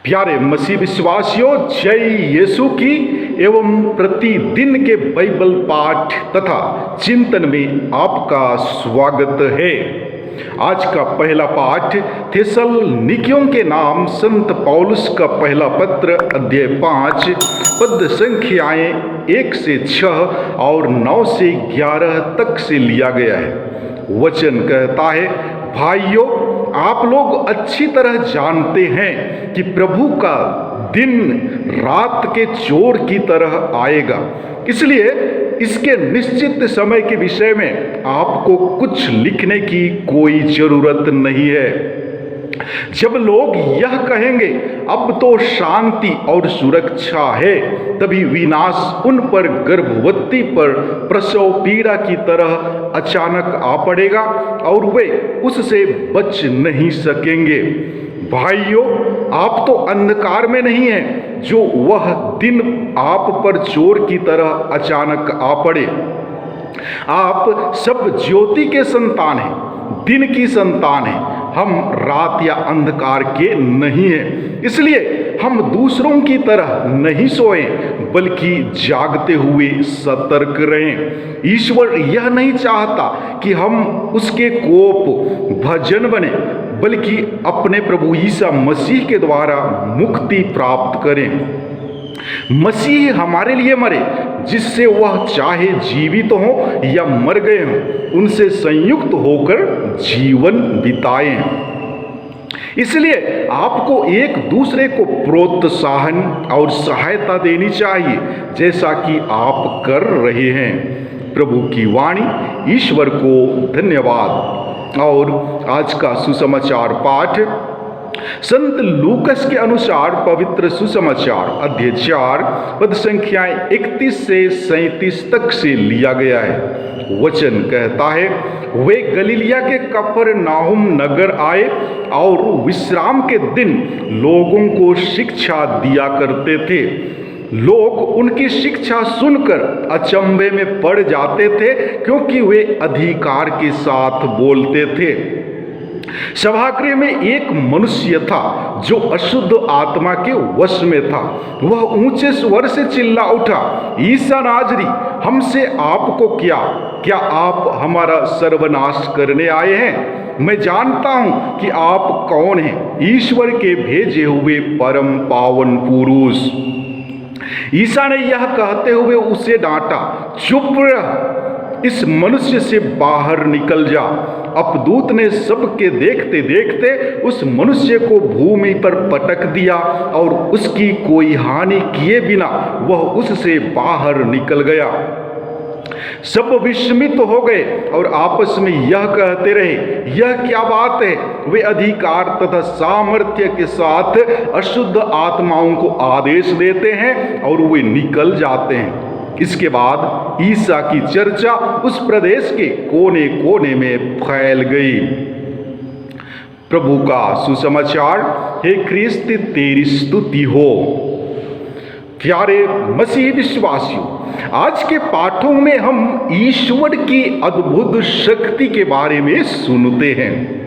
प्यारे मसीह विश्वासियों, जय यीशु की एवं प्रतिदिन के बाइबल पाठ तथा चिंतन में आपका स्वागत है। आज का पहला पाठ थिस्सलुनीकियों के नाम संत पौलुस का पहला पत्र अध्याय 5 पद संख्याएं 1 से 6 और 9 से 11 तक से लिया गया है। वचन कहता है, भाइयों, आप लोग अच्छी तरह जानते हैं कि प्रभु का दिन रात के चोर की तरह आएगा। इसलिए इसके निश्चित समय के विषय में आपको कुछ लिखने की कोई जरूरत नहीं है। जब लोग यह कहेंगे अब तो शांति और सुरक्षा है, तभी विनाश उन पर गर्भवती पर प्रसव पीड़ा की तरह अचानक आ पड़ेगा और वे उससे बच नहीं सकेंगे। भाइयों, आप तो अंधकार में नहीं हैं जो वह दिन आप पर चोर की तरह अचानक आ पड़े। आप सब ज्योति के संतान हैं, दिन की संतान हैं। हम रात या अंधकार के नहीं हैं। इसलिए हम दूसरों की तरह नहीं सोएं, बल्कि जागते हुए सतर्क रहें। ईश्वर यह नहीं चाहता कि हम उसके कोप भजन बने, बल्कि अपने प्रभु ईसा मसीह के द्वारा मुक्ति प्राप्त करें। मसीह हमारे लिए मरे, जिससे वह चाहे जीवित हो या मर गए हों, उनसे संयुक्त होकर जीवन बिताएं। इसलिए आपको एक दूसरे को प्रोत्साहन और सहायता देनी चाहिए, जैसा कि आप कर रहे हैं। प्रभु की वाणी। ईश्वर को धन्यवाद। और आज का सुसमाचार पाठ संत लूकस के अनुसार पवित्र सुसमाचार अध्याय 4 पद संख्याएं 31 से 37 तक से लिया गया है। वचन कहता है, वे गलीलिया के कफरनाहुम नगर आए और विश्राम के दिन लोगों को शिक्षा दिया करते थे। लोग उनकी शिक्षा सुनकर अचंभे में पड़ जाते थे, क्योंकि वे अधिकार के साथ बोलते थे। सभागृह में एक मनुष्य था जो अशुद्ध आत्मा के वश में था। वह ऊंचे स्वर से चिल्ला उठा, ईसा नाजरी, हमसे आपको क्या आप हमारा सर्वनाश करने आए हैं? मैं जानता हूं कि आप कौन हैं, ईश्वर के भेजे हुए परम पावन पुरुष। ईसा ने यह कहते हुए उसे डांटा, चुप रह, इस मनुष्य से बाहर निकल जा। अपदूत ने सबके देखते देखते उस मनुष्य को भूमि पर पटक दिया और उसकी कोई हानि किए बिना वह उससे बाहर निकल गया। सब विस्मित हो गए और आपस में यह कहते रहे, यह क्या बात है? वे अधिकार तथा सामर्थ्य के साथ अशुद्ध आत्माओं को आदेश देते हैं और वे निकल जाते हैं। इसके बाद ईसा की चर्चा उस प्रदेश के कोने कोने में फैल गई। प्रभु का सुसमाचार। हे ख्रिस्त, तेरी स्तुति हो। प्यारे मसीह विश्वासियों, आज के पाठों में हम ईश्वर की अद्भुत शक्ति के बारे में सुनते हैं।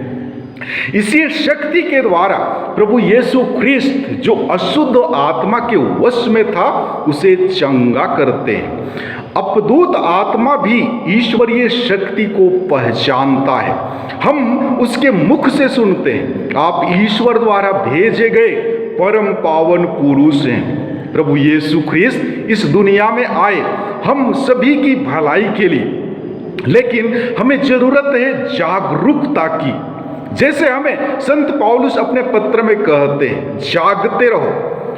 इसी शक्ति के द्वारा प्रभु यीशु ख्रिस्त, जो अशुद्ध आत्मा के वश में था, उसे चंगा करते हैं। अपदूत आत्मा भी ईश्वरीय शक्ति को पहचानता है। हम उसके मुख से सुनते हैं, आप ईश्वर द्वारा भेजे गए परम पावन पुरुष हैं। प्रभु यीशु ख्रिस्त इस दुनिया में आए हम सभी की भलाई के लिए, लेकिन हमें जरूरत है जागरूकता की। जैसे हमें संत पौलुस अपने पत्र में कहते हैं, जागते रहो,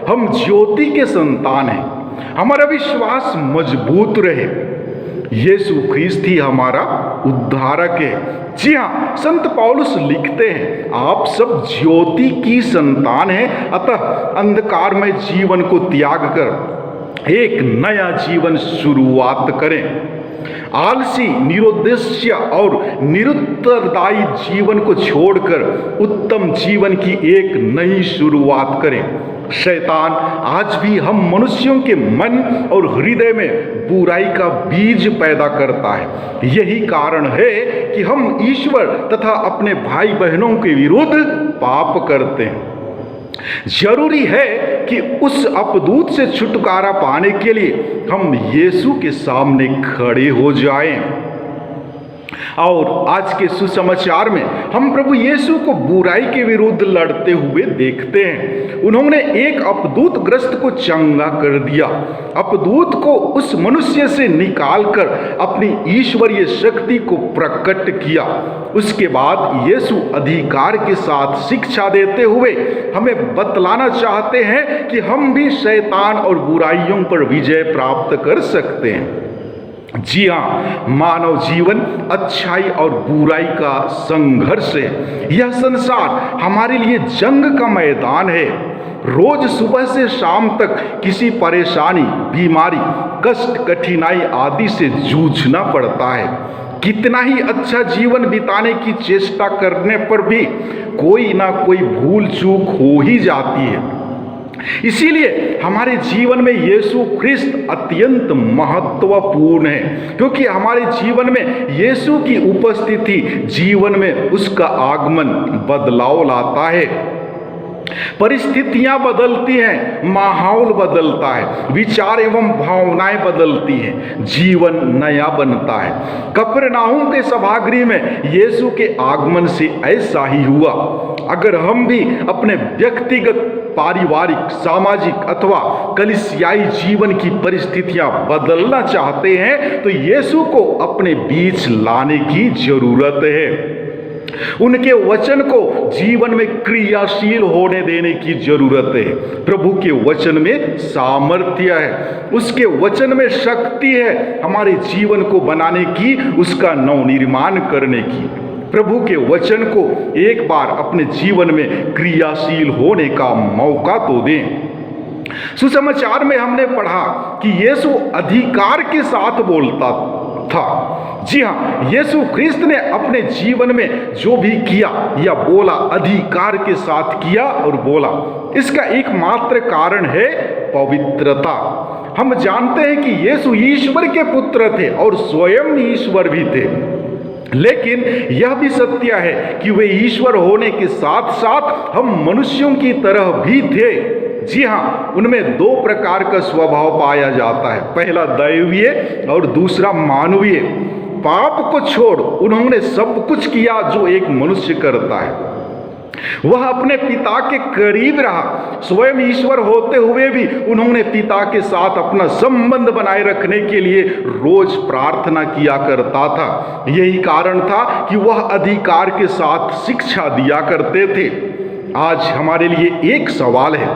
हम ज्योति के संतान हैं। हमारा विश्वास मजबूत रहे। यीशु ख्रिस्त ही हमारा उद्धारक है। जी हाँ, संत पौलुस लिखते हैं, आप सब ज्योति की संतान हैं, अतः अंधकार में जीवन को त्याग कर एक नया जीवन शुरुआत करें। आलसी, निरुद्देश्य और निरुत्तरदायी जीवन को छोड़कर उत्तम जीवन की एक नई शुरुआत करें। शैतान आज भी हम मनुष्यों के मन और हृदय में बुराई का बीज पैदा करता है। यही कारण है कि हम ईश्वर तथा अपने भाई बहनों के विरुद्ध पाप करते हैं। जरूरी है कि उस अपदूत से छुटकारा पाने के लिए हम यीशु के सामने खड़े हो जाएं। और आज के सुसमाचार में हम प्रभु यीशु को बुराई के विरुद्ध लड़ते हुए देखते हैं। उन्होंने एक अपदूत ग्रस्त को चंगा कर दिया। अपदूत को उस मनुष्य से निकालकर अपनी ईश्वरीय शक्ति को प्रकट किया। उसके बाद यीशु अधिकार के साथ शिक्षा देते हुए हमें बतलाना चाहते हैं कि हम भी शैतान और बुराइयों पर विजय प्राप्त कर सकते हैं। जी हाँ, मानव जीवन अच्छाई और बुराई का संघर्ष है। यह संसार हमारे लिए जंग का मैदान है। रोज सुबह से शाम तक किसी परेशानी, बीमारी, कष्ट, कठिनाई आदि से जूझना पड़ता है। कितना ही अच्छा जीवन बिताने की चेष्टा करने पर भी कोई ना कोई भूल चूक हो ही जाती है। इसीलिए हमारे जीवन में यीशु ख्रिस्त अत्यंत महत्वपूर्ण है, क्योंकि हमारे जीवन में यीशु की उपस्थिति जीवन में उसका आगमन बदलाव लाता है। परिस्थितियां बदलती हैं, माहौल बदलता है, विचार एवं भावनाएं बदलती हैं, जीवन नया बनता है। कफरनहूम के सभागृह में यीशु के आगमन से ऐसा ही हुआ। अगर हम भी अपने व्यक्तिगत, पारिवारिक, सामाजिक अथवा कलीसियाई जीवन की परिस्थितियां बदलना चाहते हैं तो यीशु को अपने बीच लाने की जरूरत है। उनके वचन को जीवन में क्रियाशील होने देने की जरूरत है। प्रभु के वचन में सामर्थ्य है, उसके वचन में शक्ति है हमारे जीवन को बनाने की, उसका नवनिर्माण करने की। प्रभु के वचन को एक बार अपने जीवन में क्रियाशील होने का मौका तो दें। सुसमाचार में हमने पढ़ा कि यीशु अधिकार के साथ बोलता था। जी हाँ, यीशु ख्रिस्त ने अपने जीवन में जो भी किया या बोला अधिकार के साथ किया और बोला। इसका एकमात्र कारण है पवित्रता। हम जानते हैं कि यीशु ईश्वर के पुत्र थे और स्वयं ईश्वर भी थे, लेकिन यह भी सत्य है कि वे ईश्वर होने के साथ साथ हम मनुष्यों की तरह भी थे। जी हाँ, उनमें दो प्रकार का स्वभाव पाया जाता है, पहला दैवीय और दूसरा मानवीय। पाप को छोड़ उन्होंने सब कुछ किया जो एक मनुष्य करता है। वह अपने पिता के करीब रहा। स्वयं ईश्वर होते हुए भी उन्होंने पिता के साथ अपना संबंध बनाए रखने के लिए रोज प्रार्थना किया करता था। यही कारण था कि वह अधिकार के साथ शिक्षा दिया करते थे। आज हमारे लिए एक सवाल है,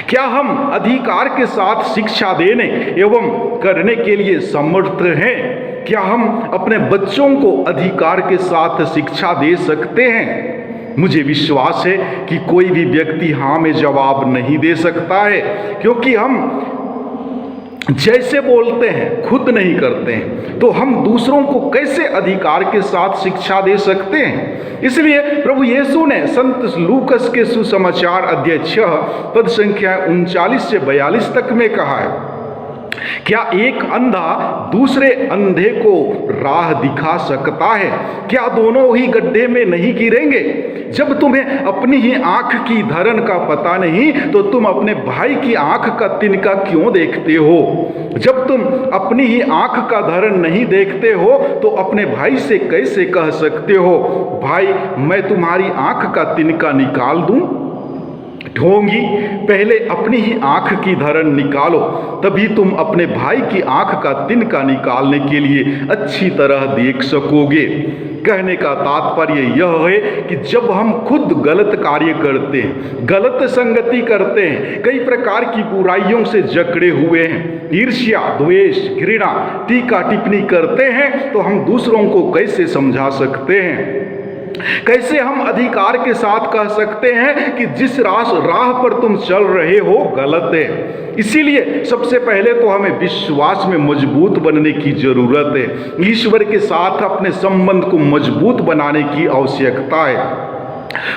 क्या हम अधिकार के साथ शिक्षा देने एवं करने के लिए समर्थ हैं? क्या हम अपने बच्चों को अधिकार के साथ शिक्षा दे सकते हैं? मुझे विश्वास है कि कोई भी व्यक्ति हाँ में जवाब नहीं दे सकता है, क्योंकि हम जैसे बोलते हैं खुद नहीं करते हैं, तो हम दूसरों को कैसे अधिकार के साथ शिक्षा दे सकते हैं? इसलिए प्रभु यीशु ने संत लूकस के सुसमाचार अध्याय 6 पद संख्या 39 से 42 तक में कहा है, क्या एक अंधा दूसरे अंधे को राह दिखा सकता है? क्या दोनों ही गड्ढे में नहीं गिरेंगे? जब तुम्हें अपनी ही आंख की धरन का पता नहीं तो तुम अपने भाई की आंख का तिनका क्यों देखते हो? जब तुम अपनी ही आंख का धरन नहीं देखते हो तो अपने भाई से कैसे कह सकते हो, भाई मैं तुम्हारी आंख का तिनका निकाल दूं? ढोंगी, पहले अपनी ही आंख की धरन निकालो, तभी तुम अपने भाई की आंख का तिनका निकालने के लिए अच्छी तरह देख सकोगे। कहने का तात्पर्य यह है कि जब हम खुद गलत कार्य करते हैं, गलत संगति करते हैं, कई प्रकार की बुराइयों से जकड़े हुए हैं, ईर्ष्या, द्वेष, घृणा, टीका टिप्पणी करते हैं, तो हम दूसरों को कैसे समझा सकते हैं? कैसे हम अधिकार के साथ कह सकते हैं कि जिस राह पर तुम चल रहे हो गलत है। इसीलिए सबसे पहले तो हमें विश्वास में मजबूत बनने की जरूरत है। ईश्वर के साथ अपने संबंध को मजबूत बनाने की आवश्यकता है।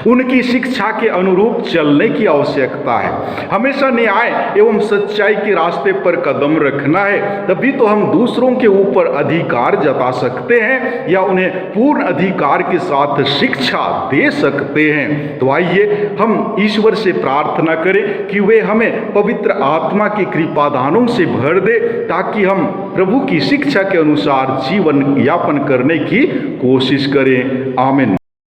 उनकी शिक्षा के अनुरूप चलने की आवश्यकता है। हमेशा न्याय एवं सच्चाई के रास्ते पर कदम रखना है, तभी तो हम दूसरों के ऊपर अधिकार जता सकते हैं या उन्हें पूर्ण अधिकार के साथ शिक्षा दे सकते हैं। तो आइए हम ईश्वर से प्रार्थना करें कि वे हमें पवित्र आत्मा की कृपादानों से भर दे, ताकि हम प्रभु की शिक्षा के अनुसार जीवन यापन करने की कोशिश करें। आमीन।